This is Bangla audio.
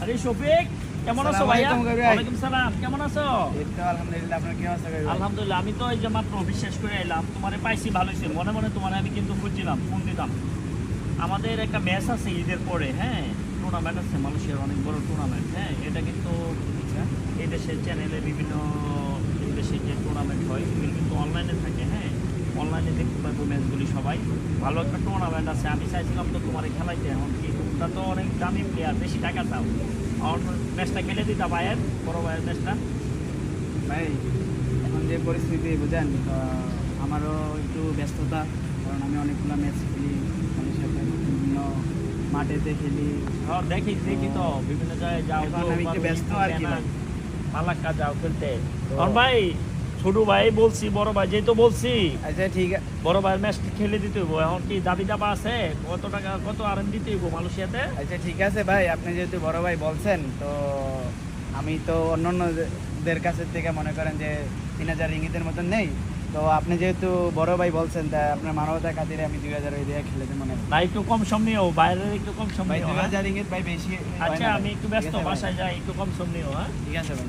আরে শফিক, কেমন আছো ভাইয়া? ওয়ালাইকুম সালাম, কেমন আছো? এই তো আলহামদুলিল্লাহ, আপনার কি অবস্থা ভাই? আলহামদুলিল্লাহ, আমি তো এই যে মাত্র অফিস শেষ করে এলাম। তোমারে পাইছি, ভালো হয়েছে। মনে মনে তোমার আমি কিন্তু খুঁজছিলাম, ফোন দিতাম। আমাদের একটা ম্যাচ আছে ঈদের পরে, হ্যাঁ, টুর্নামেন্ট আছে, মালয়েশিয়ার অনেক বড় টুর্নামেন্ট। হ্যাঁ, এটা কিন্তু এই দেশের চ্যানেলে বিভিন্ন এই দেশে যে টুর্নামেন্ট হয় এগুলো কিন্তু অনলাইনে থাকে। হ্যাঁ, অনলাইনে দেখতে পারবো ম্যাচগুলি সবাই। ভালো একটা টুর্নামেন্ট আছে, আমি চাইছিলাম তো তোমার খেলাইতে। এখন কি তোমরা তো অনেক দামি প্লেয়ার, বেশি টাকা চাও, ম্যাচটা খেলে দিতা ভাইয়ের, বড় ভাইয়ের ম্যাচটা। ভাই এখন যে পরিস্থিতি বুঝেন, আমারও একটু ব্যস্ততা, কারণ আমি অনেকগুলো ম্যাচ খেলি মানুষের সাথে, বিভিন্ন মাঠেতে খেলি। হ্যাঁ, দেখি দেখি তো বিভিন্ন জায়গায় যাও, এখন আমি একটু ব্যস্ত আর কি ভাই। পালাক্কা যাও খেলতে। কারণ ভাই ছোট ভাই বলছি, বড় ভাই যেই তো বলছি, আচ্ছা ঠিক আছে বড় ভাইয়ের ম্যাচটা খেলে দিতে হইব। এখন কি দাবি দাবা আছে? কত টাকা, কত আরএম দিতে হইব মালয়েশিয়াতে? আচ্ছা ঠিক আছে ভাই, আপনি যেহেতু বড় ভাই বলছেন, তো আমি তো অন্যান্যদের কাছের থেকে মনে করেন যে 3000 রিঙ্গিতের মতন নেই। তো আপনি যেহেতু বড় ভাই বলছেন, তাই আপনার মানবতার খাতিরে আমি 2000 ওই দিয়ে খেলেতে মনে হয়। না, একটু কম সম নিও, বাইরের একটু কম সম ভাই নিও। 2000 রিঙ্গিত ভাই বেশি হয় না আচ্ছা, ভাই। আমি একটু ঠিক ব্যস্ত, আছে ভাই? বাসায় যাই, একটু কম সম নিও। হ্যাঁ, ঠিক আছে ভাই।